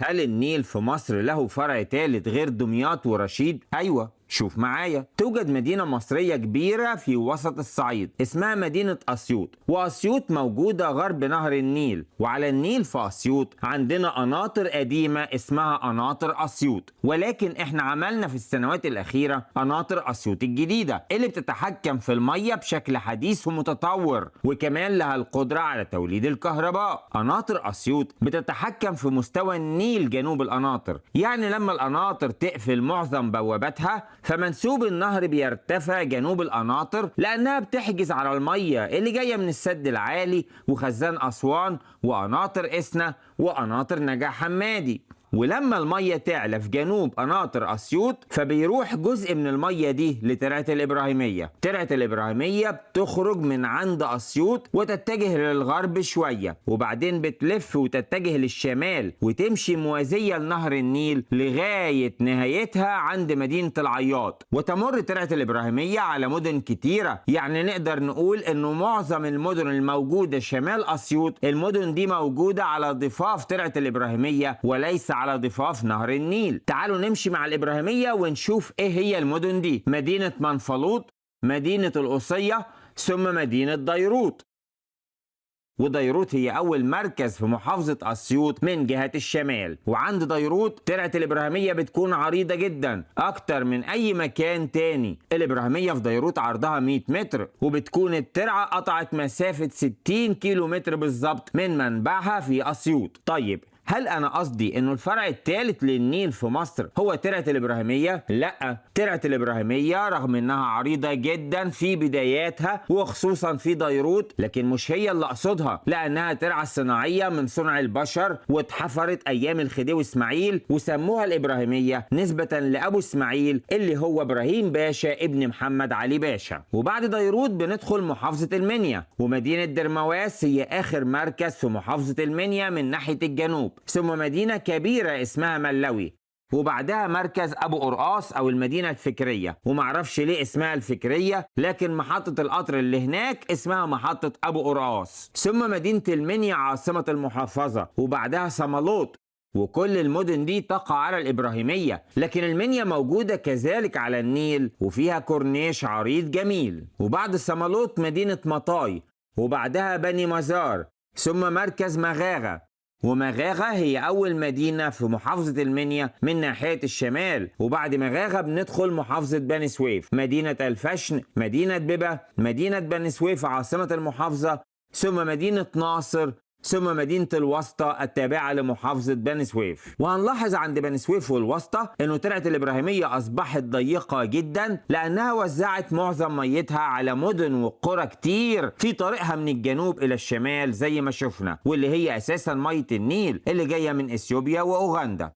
هل النيل في مصر له فرع ثالث غير دمياط ورشيد؟ أيوة، شوف معايا. توجد مدينة مصرية كبيرة في وسط الصعيد اسمها مدينة أسيوط، وأسيوط موجودة غرب نهر النيل، وعلى النيل في أسيوط عندنا قناطر قديمة اسمها قناطر أسيوط، ولكن احنا عملنا في السنوات الأخيرة قناطر أسيوط الجديدة اللي بتتحكم في المية بشكل حديث ومتطور، وكمان لها القدرة على توليد الكهرباء. قناطر أسيوط بتتحكم في مستوى النيل جنوب القناطر، يعني لما القناطر تقفل معظم بواباتها فمنسوب النهر بيرتفع جنوب القناطر لأنها بتحجز على المية اللي جاية من السد العالي وخزان أسوان وقناطر إسنا وقناطر نجع حمادي. ولما المية تعلى في جنوب قناطر أسيوط فبيروح جزء من المية دي لترعة الإبراهيمية. ترعة الإبراهيمية بتخرج من عند أسيوط وتتجه للغرب شوية، وبعدين بتلف وتتجه للشمال وتمشي موازية لنهر النيل لغاية نهايتها عند مدينة العياط. وتمر ترعة الإبراهيمية على مدن كتيرة، يعني نقدر نقول إنه معظم المدن الموجودة شمال أسيوط المدن دي موجودة على ضفاف ترعة الإبراهيمية وليس على ضفاف نهر النيل. تعالوا نمشي مع الإبراهيمية ونشوف إيه هي المدن دي. مدينة منفلوط، مدينة القصية، ثم مدينة ديروت. وديروت هي أول مركز في محافظة أسيوط من جهة الشمال. وعند ديروت ترعة الإبراهيمية بتكون عريضة جدا أكتر من أي مكان تاني. الإبراهيمية في ديروت عرضها 100 متر، وبتكون الترعة قطعت مسافة 60 كيلو متر بالظبط من منبعها في أسيوط. طيب، هل أنا قصدي إنه الفرع الثالث للنيل في مصر هو ترعة الإبراهيمية؟ لأ، ترعة الإبراهيمية رغم إنها عريضة جدا في بداياتها وخصوصا في ديروت، لكن مش هي اللي أقصدها، لأنها ترعة صناعية من صنع البشر واتحفرت أيام الخديوي إسماعيل وسموها الإبراهيمية نسبة لأبو إسماعيل اللي هو إبراهيم باشا ابن محمد علي باشا. وبعد ديروت بندخل محافظة المنيا، ومدينة درمواس هي آخر مركز في محافظة المنيا من ناحية الجنوب، ثم مدينة كبيرة اسمها ملوي، وبعدها مركز أبو قرقاص أو المدينة الفكرية. ومعرفش ليه اسمها الفكرية، لكن محطة القطر اللي هناك اسمها محطة أبو قرقاص. ثم مدينة المنيا عاصمة المحافظة، وبعدها صمالوط. وكل المدن دي تقع على الإبراهيمية، لكن المنيا موجودة كذلك على النيل وفيها كورنيش عريض جميل. وبعد صمالوط مدينة مطاي، وبعدها بني مزار، ثم مركز مغاغة. ومغاغة هي أول مدينة في محافظة المنيا من ناحية الشمال. وبعد مغاغة بندخل محافظة بني سويف، مدينة الفشن، مدينة ببة، مدينة بني سويف عاصمة المحافظة، ثم مدينة ناصر، ثم مدينة الوسطى التابعة لمحافظة بني سويف. وهنلاحظ عند بني سويف والوسطى انه ترعة الإبراهيمية أصبحت ضيقة جدا لأنها وزعت معظم ميتها على مدن وقرى كتير في طريقها من الجنوب إلى الشمال زي ما شفنا، واللي هي أساسا مية النيل اللي جاية من إثيوبيا وأوغندا.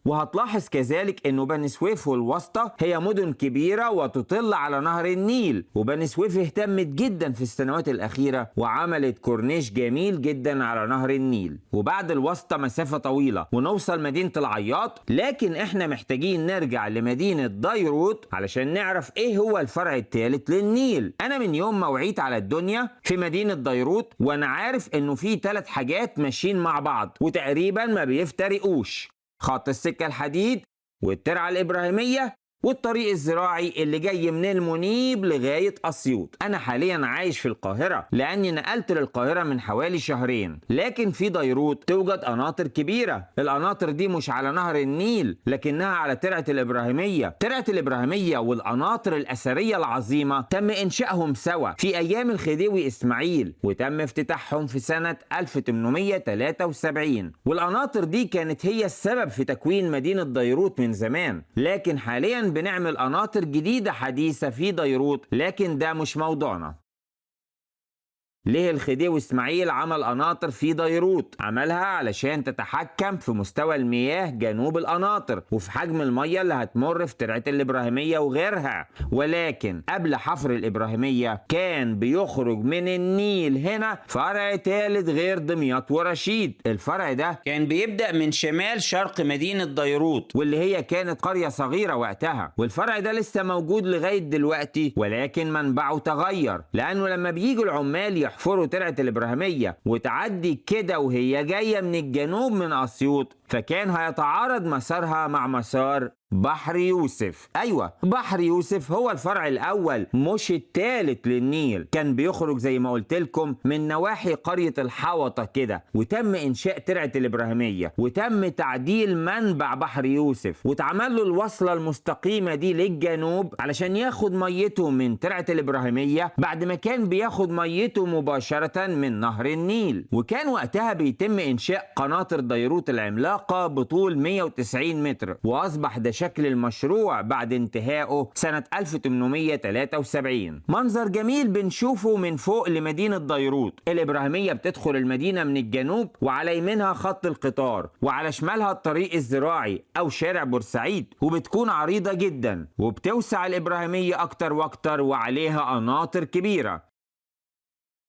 وهتلاحظ كذلك انه بني سويف والوسطى هي مدن كبيرة وتطل على نهر النيل، وبني سويف اهتمت جدا في السنوات الأخيرة وعملت كورنيش جميل جدا على نهر النيل. وبعد الوسطى مسافة طويلة ونوصل مدينة العياط، لكن احنا محتاجين نرجع لمدينة ديروت علشان نعرف ايه هو الفرع الثالث للنيل. انا من يوم ما وعيت على الدنيا في مدينة ديروت وانا عارف انه في 3 حاجات ماشيين مع بعض وتقريبا ما بيفترقوش: خط السكة الحديد، والترعة الإبراهيمية، والطريق الزراعي اللي جاي من المنيب لغاية أسيوط. أنا حاليا عايش في القاهرة لأني نقلت للقاهرة من حوالي شهرين، لكن في ديروت توجد قناطر كبيرة. القناطر دي مش على نهر النيل لكنها على ترعة الإبراهيمية. ترعة الإبراهيمية والقناطر الأثرية العظيمة تم إنشائهم سوا في أيام الخديوي إسماعيل، وتم افتتاحهم في سنة 1873. والقناطر دي كانت هي السبب في تكوين مدينة ديروت من زمان، لكن حاليا بنعمل قناطر جديدة حديثة في ديروت، لكن ده مش موضوعنا. ليه الخديوي إسماعيل عمل قناطر في ديروت؟ عملها علشان تتحكم في مستوى المياه جنوب القناطر وفي حجم المية اللي هتمر في ترعة الإبراهيمية وغيرها. ولكن قبل حفر الإبراهيمية كان بيخرج من النيل هنا فرع ثالث غير دمياط ورشيد. الفرع ده كان بيبدأ من شمال شرق مدينة ديروت، واللي هي كانت قرية صغيرة وقتها، والفرع ده لسه موجود لغاية دلوقتي، ولكن منبعه تغير لأنه لما بييجوا العمال يحفروا ترعة الإبراهيمية وتعدي كده وهي جاية من الجنوب من أسيوط، فكان هيتعارض مسارها مع مسار بحر يوسف. أيوة، بحر يوسف هو الفرع الأول مش الثالث للنيل، كان بيخرج زي ما قلت لكم من نواحي قرية الحوطة كده، وتم إنشاء ترعة الإبراهيمية وتم تعديل منبع بحر يوسف واتعمل له الوصلة المستقيمة دي للجنوب علشان ياخد ميته من ترعة الإبراهيمية بعد ما كان بياخد ميته مباشرة من نهر النيل. وكان وقتها بيتم إنشاء قناطر ديروت العملاقة بطول 190 متر، وأصبح ده شكل المشروع بعد انتهائه سنة 1873. منظر جميل بنشوفه من فوق لمدينة ديروت. الإبراهيمية بتدخل المدينة من الجنوب وعلى يمينها خط القطار وعلى شمالها الطريق الزراعي أو شارع بورسعيد، وبتكون عريضة جدا وبتوسع الإبراهيمية أكتر وأكتر وعليها قناطر كبيرة.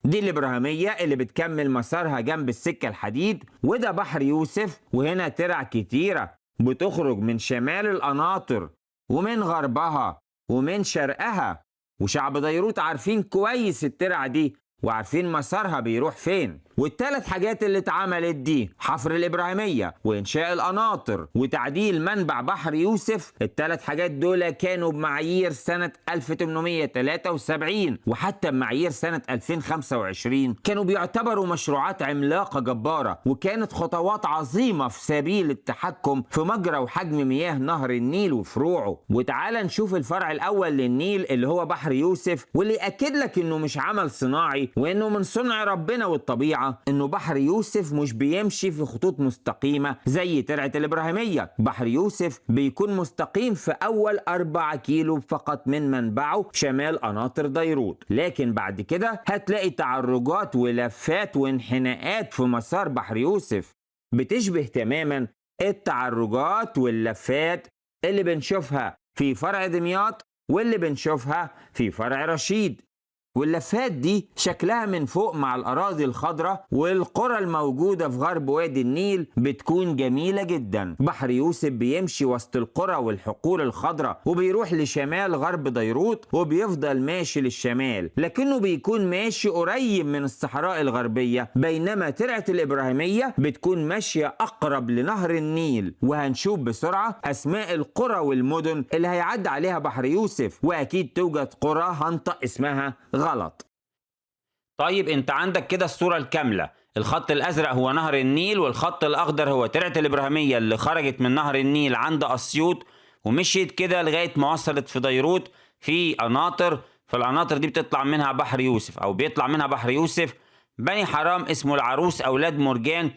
دي الإبراهيمية اللي بتكمل مسارها جنب السكة الحديد، وده بحر يوسف. وهنا ترع كتيرة بتخرج من شمال القناطر ومن غربها ومن شرقها، وشعب ديروت عارفين كويس الترع دي وعارفين مسارها بيروح فين. والثلاث حاجات اللي اتعملت دي، حفر الإبراهيمية وإنشاء القناطر وتعديل منبع بحر يوسف، الثلاث حاجات دول كانوا بمعايير سنة 1873 وحتى بمعايير سنة 2025 كانوا بيعتبروا مشروعات عملاقة جبارة، وكانت خطوات عظيمة في سبيل التحكم في مجرى وحجم مياه نهر النيل وفروعه. وتعال نشوف الفرع الأول للنيل اللي هو بحر يوسف، واللي أكد لك إنه مش عمل صناعي وإنه من صنع ربنا والطبيعة. انه بحر يوسف مش بيمشي في خطوط مستقيمة زي ترعة الإبراهيمية. بحر يوسف بيكون مستقيم في اول 4 كيلو فقط من منبعه شمال قناطر ديروت، لكن بعد كده هتلاقي تعرجات ولفات وانحناءات في مسار بحر يوسف بتشبه تماما التعرجات واللفات اللي بنشوفها في فرع دمياط واللي بنشوفها في فرع رشيد. واللفات دي شكلها من فوق مع الأراضي الخضراء والقرى الموجودة في غرب وادي النيل بتكون جميلة جدا. بحر يوسف بيمشي وسط القرى والحقول الخضراء وبيروح لشمال غرب ديروت وبيفضل ماشي للشمال، لكنه بيكون ماشي قريب من الصحراء الغربية، بينما ترعة الإبراهيمية بتكون ماشية أقرب لنهر النيل. وهنشوف بسرعة أسماء القرى والمدن اللي هيعدي عليها بحر يوسف، وأكيد توجد قرى هنطق اسمها غلط. طيب انت عندك كده الصورة الكاملة. الخط الازرق هو نهر النيل، والخط الاخضر هو ترعة الابراهيمية اللي خرجت من نهر النيل عند اسيوط ومشيت كده لغاية ما وصلت في ديروت في قناطر. فالقناطر دي بتطلع منها بحر يوسف او بيطلع منها بحر يوسف. بني حرام اسمه العروس، اولاد مرجان،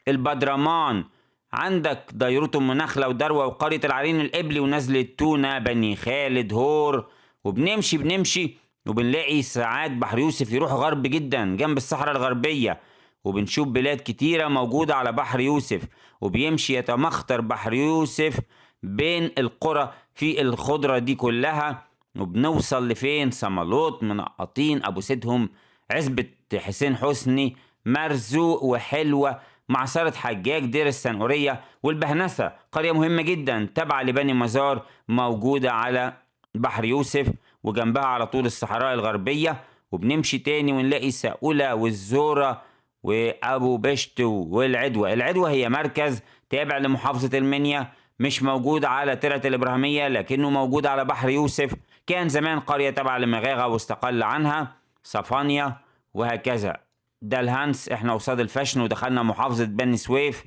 البدرمان، عندك ديروت ام نخلة ودروة وقرية العرين القبلي ونزلة تونة بني خالد هور. وبنمشي وبنلاقي ساعات بحر يوسف يروح غرب جدا جنب الصحراء الغربية، وبنشوف بلاد كتيرة موجودة على بحر يوسف، وبيمشي يتمخطر بحر يوسف بين القرى في الخضرة دي كلها. وبنوصل لفين؟ صمالوط، منقطين، أبو سيدهم، عزبة حسين حسني، مرزوق وحلوة، معصرة حجاج، دير السنقورية، والبهنسة، قرية مهمة جدا تابعة لبني مزار موجودة على بحر يوسف وجنبها على طول الصحراء الغربية. وبنمشي تاني ونلاقي ساقولة والزورة وأبو بشت والعدوة. العدوة هي مركز تابع لمحافظة المنيا، مش موجود على ترعة الإبراهيمية لكنه موجود على بحر يوسف. كان زمان قرية تابعة لمغاغة واستقل عنها صفانيا وهكذا. ده الهانس، احنا قصاد الفشن ودخلنا محافظة بني سويف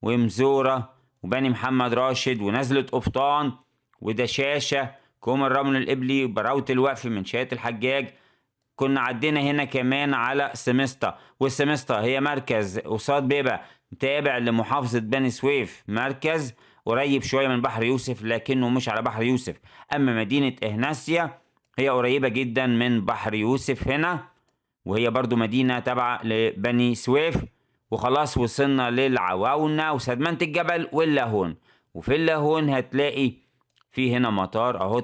ومزورة وبني محمد راشد ونزلة قفطان ودشاشة، كوم الرمل القبلي، براوة الوقف، من شاية الحجاج. كنا عدينا هنا كمان على سمسطة، والسمسطة هي مركز قصاد بيبة تابع لمحافظة بني سويف، مركز قريب شوية من بحر يوسف لكنه مش على بحر يوسف. أما مدينة إهناسيا هي قريبة جدا من بحر يوسف هنا، وهي برضو مدينة تابعة لبني سويف. وخلاص وصلنا للعواونة وسدمنة الجبل واللاهون. وفي اللاهون هتلاقي في هنا مطار اهو،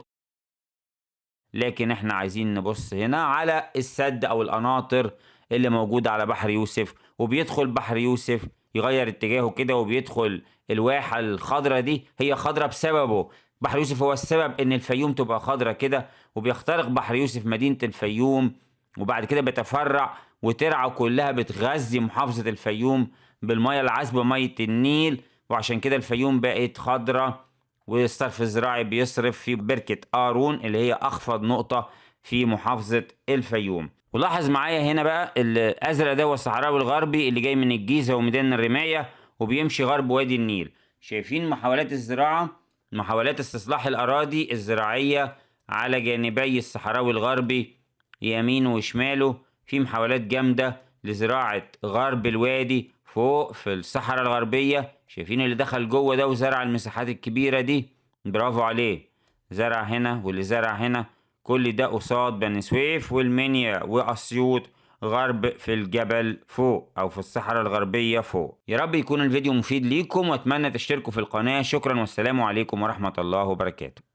لكن احنا عايزين نبص هنا على السد او القناطر اللي موجودة على بحر يوسف. وبيدخل بحر يوسف يغير اتجاهه كده وبيدخل الواحة الخضرة دي، هي خضرة بسببه. بحر يوسف هو السبب ان الفيوم تبقى خضرة كده، وبيخترق بحر يوسف مدينة الفيوم وبعد كده بيتفرع وترعة كلها بتغذي محافظة الفيوم بالمية العذبة مية النيل، وعشان كده الفيوم بقت خضرة، والصرف الزراعي بيصرف في بركة قارون اللي هي أخفض نقطة في محافظة الفيوم. ولاحظ معايا هنا بقى الأزرق ده هو الصحراوي الغربي اللي جاي من الجيزة وميدان الرماية وبيمشي غرب وادي النيل. شايفين محاولات الزراعة، محاولات استصلاح الأراضي الزراعية على جانبي الصحراوي الغربي يمينه وشماله. في محاولات جامدة لزراعة غرب الوادي فوق في الصحراء الغربية. شايفين اللي دخل جوه ده وزرع المساحات الكبيرة دي؟ برافو عليه، زرع هنا واللي زرع هنا. كل ده قصاد بني سويف والمنيا وأسيوط غرب في الجبل فوق أو في الصحراء الغربية فوق. يا رب يكون الفيديو مفيد ليكم، وأتمنى تشتركوا في القناة. شكرا والسلام عليكم ورحمة الله وبركاته.